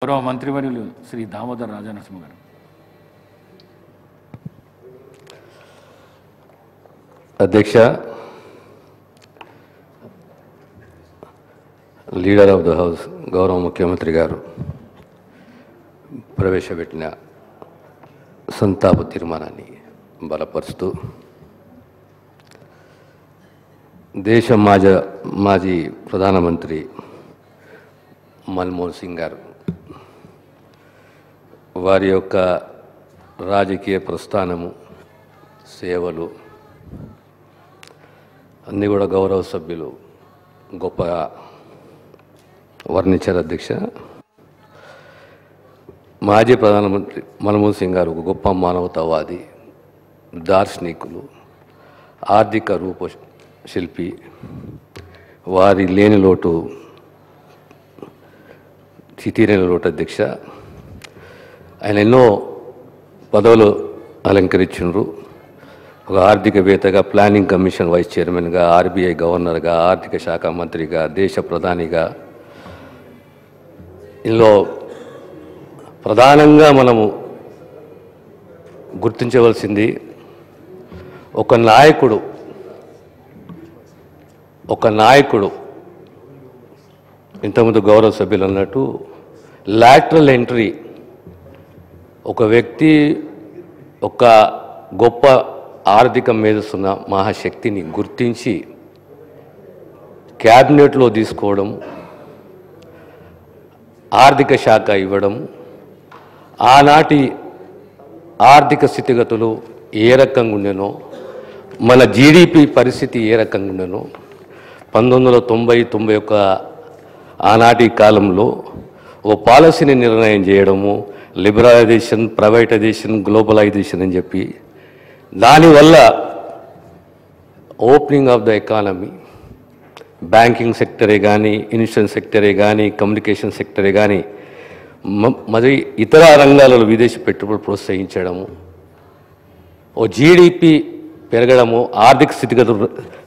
గౌరవ మంత్రివర్యులు శ్రీ దామోదర్ రాజనరసింహ గారు. అధ్యక్ష, లీడర్ ఆఫ్ ద హౌస్ గౌరవ ముఖ్యమంత్రి గారు ప్రవేశపెట్టిన సంతాప తీర్మానాన్ని బలపరుస్తూ దేశ మాజీ ప్రధానమంత్రి మన్మోహన్ సింగ్ గారు వారి యొక్క రాజకీయ ప్రస్థానము, సేవలు అన్నీ కూడా గౌరవ సభ్యులు గొప్పగా వర్ణించారు. అధ్యక్ష, మాజీ ప్రధానమంత్రి మన్మోహన్ సింగ్ గారు ఒక గొప్ప మానవతావాది, దార్శనికులు, ఆర్థిక రూపశిల్పి. వారి లేని లోటు తీరని లోటు. అధ్యక్ష, ఆయన ఎన్నో పదవులు అలంకరించారు. ఒక ఆర్థికవేత్తగా, ప్లానింగ్ కమిషన్ వైస్ చైర్మన్గా, ఆర్బీఐ గవర్నర్గా, ఆర్థిక శాఖ మంత్రిగా, దేశ ప్రధానిగా. ఇందులో ప్రధానంగా మనము గుర్తించవలసింది ఒక నాయకుడు ఇంతకుముందు గౌరవ సభ్యులు అన్నట్టు లాటరల్ ఎంట్రీ. ఒక వ్యక్తి ఒక గొప్ప ఆర్థిక మేధస్సున్న మహాశక్తిని గుర్తించి క్యాబినెట్లో తీసుకోవడం, ఆర్థిక శాఖ ఇవ్వడం, ఆనాటి ఆర్థిక స్థితిగతులు ఏ రకంగా ఉండేనో, మన జీడిపి పరిస్థితి ఏ రకంగా ఉండేనో 1990-91 ఆనాటి కాలంలో ఓ పాలసీని నిర్ణయం చేయడము, లిబరలైజేషన్, ప్రైవేటైజేషన్, గ్లోబలైజేషన్ అని చెప్పి దానివల్ల opening of the economy, banking సెక్టరే కానీ, ఇన్సూరెన్స్ సెక్టరే కానీ, కమ్యూనికేషన్ సెక్టరే కానీ, మరి ఇతర రంగాలలో విదేశీ పెట్టుబడులు ప్రోత్సహించడము, ఓ జీడిపి పెరగడము, ఆర్థిక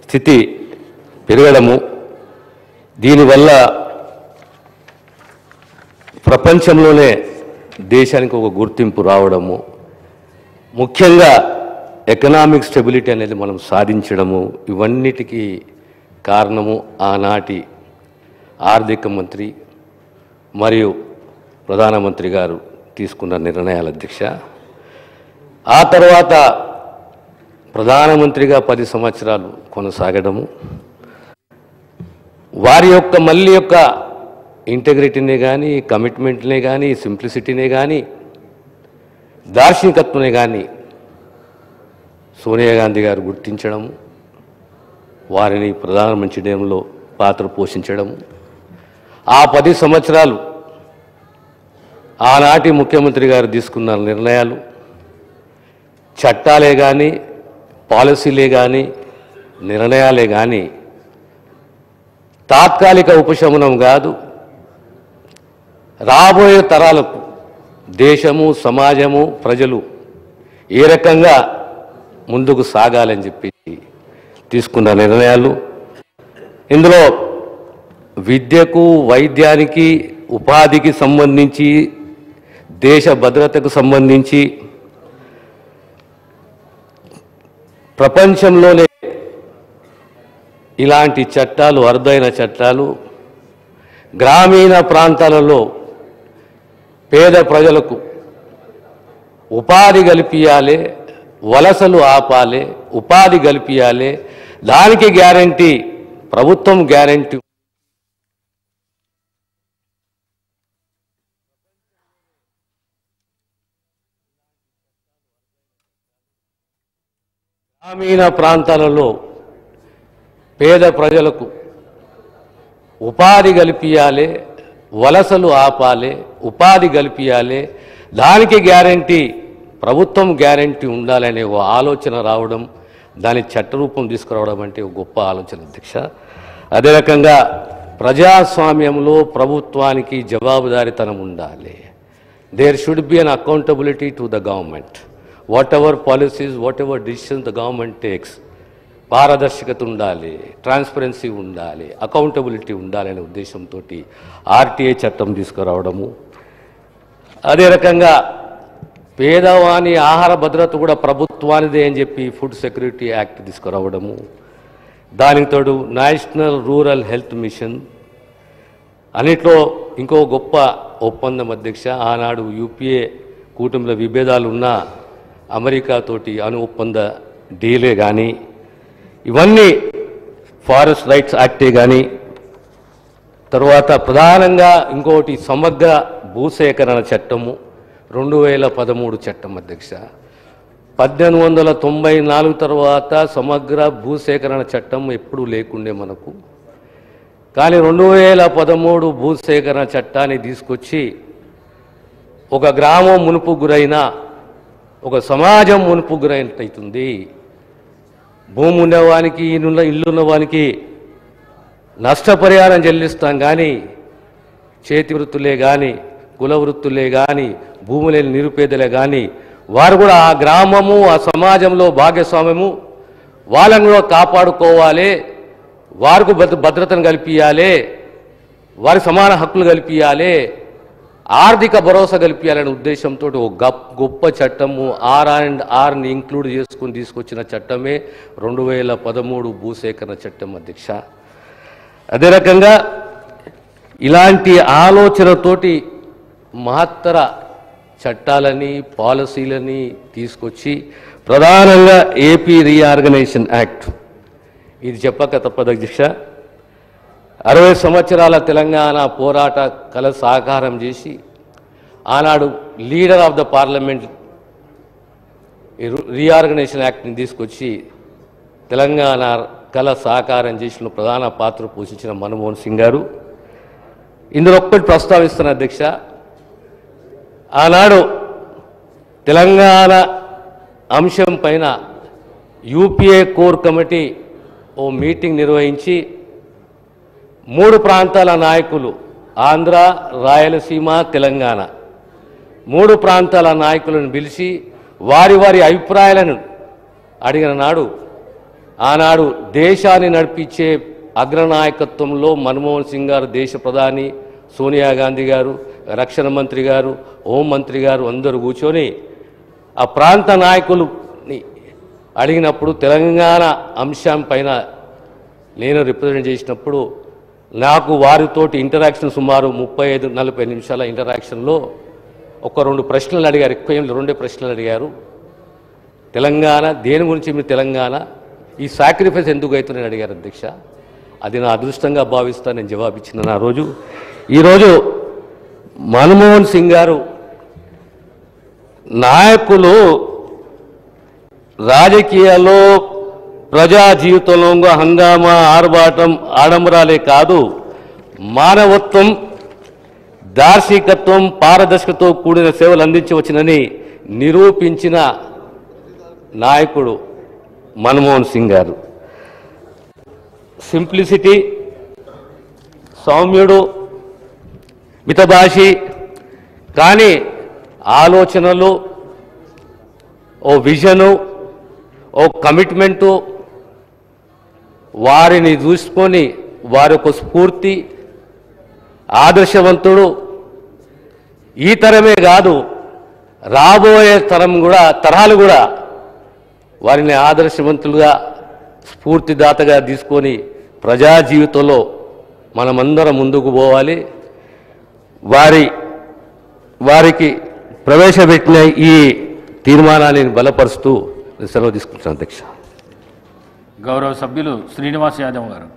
స్థితి పెరగడము, దీనివల్ల ప్రపంచంలోనే దేశానికి ఒక గుర్తింపు రావడము, ముఖ్యంగా ఎకనామిక్ స్టెబిలిటీ అనేది మనం సాధించడము, ఇవన్నిటికీ కారణము ఆనాటి ఆర్థిక మంత్రి మరియు ప్రధానమంత్రి గారు తీసుకున్న నిర్ణయాలు. అధ్యక్ష, ఆ తర్వాత ప్రధానమంత్రిగా 10 సంవత్సరాలు కొనసాగడము, వారి యొక్క మళ్ళీ యొక్క ఇంటెగ్రిటీనే కానీ, కమిట్మెంట్నే కానీ, సింప్లిసిటీనే కానీ, దార్శనికత్వమే కానీ సోనియా గాంధీ గారు గుర్తించడం, వారిని ప్రధానమంత్రి చేయడంలో పాత్ర పోషించడం, ఆ 10 సంవత్సరాలు ఆనాటి ముఖ్యమంత్రి గారు తీసుకున్న నిర్ణయాలు, చట్టాలే కానీ, పాలసీలే కానీ, నిర్ణయాలే కానీ తాత్కాలిక ఉపశమనం కాదు, రాబోయే తరాలకు దేశము, సమాజము, ప్రజలు ఏ రకంగా ముందుకు సాగాలని చెప్పి తీసుకున్న నిర్ణయాలు. ఇందులో విద్యకు, వైద్యానికి, ఉపాధికి సంబంధించి, దేశ భద్రతకు సంబంధించి ప్రపంచంలోనే ఇలాంటి చట్టాలు, అరుదైన చట్టాలు గ్రామీణ ప్రాంతాలలో పేద ప్రజలకు ఉపాధి కల్పించాలి, వలసలు ఆపాలి, ఉపాధి కల్పించాలి, దానికి గ్యారంటీ ప్రభుత్వం గ్యారంటీ. గ్రామీణ ప్రాంతాలలో పేద ప్రజలకు ఉపాధి కల్పించాలి, వలసలు ఆపాలి, ఉపాధి కల్పించాలి, దానికి గ్యారంటీ ప్రభుత్వం గ్యారంటీ ఉండాలనే ఓ ఆలోచన రావడం, దాని చట్టరూపం తీసుకురావడం అంటే ఒక గొప్ప ఆలోచన. అధ్యక్ష, అదే రకంగా ప్రజాస్వామ్యంలో ప్రభుత్వానికి జవాబుదారీతనం ఉండాలి. There should be an accountability to the government. Whatever policies, whatever decisions the government takes, పారదర్శకత ఉండాలి, ట్రాన్స్పరెన్సీ ఉండాలి, అకౌంటబిలిటీ ఉండాలనే ఉద్దేశంతో ఆర్టీఐ చట్టం తీసుకురావడము, అదే రకంగా పేదవాని ఆహార భద్రత కూడా ప్రభుత్వానిదే అని చెప్పి ఫుడ్ సెక్యూరిటీ యాక్ట్ తీసుకురావడము, దానికి తోడు నేషనల్ రూరల్ హెల్త్ మిషన్, అన్నిట్లో ఇంకో గొప్ప ఒప్పందం అధ్యక్ష. ఆనాడు యూపీఏ కూటమిలో విభేదాలు ఉన్న అమెరికాతోటి అణు ఒప్పంద డీలే కానీ, ఇవన్నీ ఫారెస్ట్ రైట్స్ యాక్టే కానీ, తర్వాత ప్రధానంగా ఇంకోటి సమగ్ర భూసేకరణ చట్టము 2013 చట్టం అధ్యక్ష. 1894 తర్వాత సమగ్ర భూసేకరణ చట్టం ఎప్పుడూ లేకుండే మనకు. కానీ 2013 భూసేకరణ చట్టాన్ని తీసుకొచ్చి ఒక గ్రామం మునుపు గురైన, ఒక సమాజం మునుపు గురైనట్టయితుంది. భూమి ఉండేవానికి, ఇల్లు ఉన్నవానికి నష్టపరిహారం చెల్లిస్తాం కానీ చేతి వృత్తులే కానీ, కుల వృత్తులే కానీ, భూమి లేని నిరుపేదలే కానీ వారు కూడా ఆ గ్రామము, ఆ సమాజంలో భాగస్వామ్యము వాళ్ళని కూడా కాపాడుకోవాలి, వారికి భద్రతను కల్పించాలి, వారి సమాన హక్కులు కల్పించాలి, ఆర్థిక భరోసా కల్పించాలనే ఉద్దేశంతో ఒక గొప్ప చట్టము R&Rని ఇంక్లూడ్ చేసుకుని తీసుకొచ్చిన చట్టమే 2013 భూసేకరణ చట్టం అధ్యక్ష. అదే రకంగా ఇలాంటి ఆలోచనతోటి మహత్తర చట్టాలని, పాలసీలని తీసుకొచ్చి ప్రధానంగా ఏపీ రీఆర్గనైజేషన్ యాక్ట్, ఇది చెప్పక తప్పదు అధ్యక్ష. 60 సంవత్సరాల తెలంగాణ పోరాట కళ సాకారం చేసి ఆనాడు leader of the parliament reorganisation యాక్ట్ని తీసుకొచ్చి తెలంగాణ కళ సాకారం చేసిన ప్రధాన పాత్ర పోషించిన మన్మోహన్ సింగ్ గారు. ఇందులో ఒక్కటి ప్రస్తావిస్తున్న అధ్యక్ష, ఆనాడు తెలంగాణ అంశం పైన యూపీఏ కోర్ కమిటీ ఓ మీటింగ్ నిర్వహించి 3 ప్రాంతాల నాయకులు, ఆంధ్ర, రాయలసీమ, తెలంగాణ 3 ప్రాంతాల నాయకులను పిలిచి వారి వారి అభిప్రాయాలను అడిగిన నాడు, ఆనాడు దేశాన్ని నడిపించే అగ్రనాయకత్వంలో మన్మోహన్ సింగ్ గారు, దేశ ప్రధాని సోనియా గాంధీ గారు, రక్షణ మంత్రి గారు, హోంమంత్రి గారు అందరూ కూర్చొని ఆ ప్రాంత నాయకులని అడిగినప్పుడు తెలంగాణ అంశం పైన నేను రిప్రజెంట్ చేసినప్పుడు నాకు వారితోటి ఇంటరాక్షన్ సుమారు 35-40 నిమిషాల ఇంటరాక్షన్లో ఒక 2 ప్రశ్నలు అడిగారు. ఎక్కువ 2 ప్రశ్నలు అడిగారు. తెలంగాణ దేని గురించి, మీరు తెలంగాణ ఈ సాక్రిఫైస్ ఎందుకు అవుతుందని అడిగారు అధ్యక్ష. అది నా అదృష్టంగా భావిస్తా నేను జవాబిచ్చిన నా రోజు. ఈరోజు మన్మోహన్ సింగ్ గారు నాయకులు రాజకీయాల్లో, ప్రజా జీవితంలో హంగామా, ఆర్భాటం, ఆడంబరాలే కాదు, మానవత్వం, దార్శనికత్వం, పారదర్శకతో కూడిన సేవలు అందించవచ్చునని నిరూపించిన నాయకుడు మన్మోహన్ సింగ్ గారు. సింప్లిసిటీ, సౌమ్యుడు, మితభాషి, కానీ ఆలోచనలు, ఓ విజను, ఓ కమిట్మెంటు, వారిని చూసుకొని వారి ఒక స్ఫూర్తి, ఆదర్శవంతుడు. ఈ తరమే కాదు, రాబోయే తరాలు కూడా వారిని ఆదర్శవంతులుగా, స్ఫూర్తిదాతగా తీసుకొని ప్రజా జీవితంలో మనమందరం ముందుకు పోవాలి. వారికి ప్రవేశపెట్టిన ఈ తీర్మానాన్ని బలపరుస్తూ సెలవు తీసుకుంటున్నాను అధ్యక్ష. గౌరవ సభ్యులు శ్రీనివాస్ యాదవ్ గారు.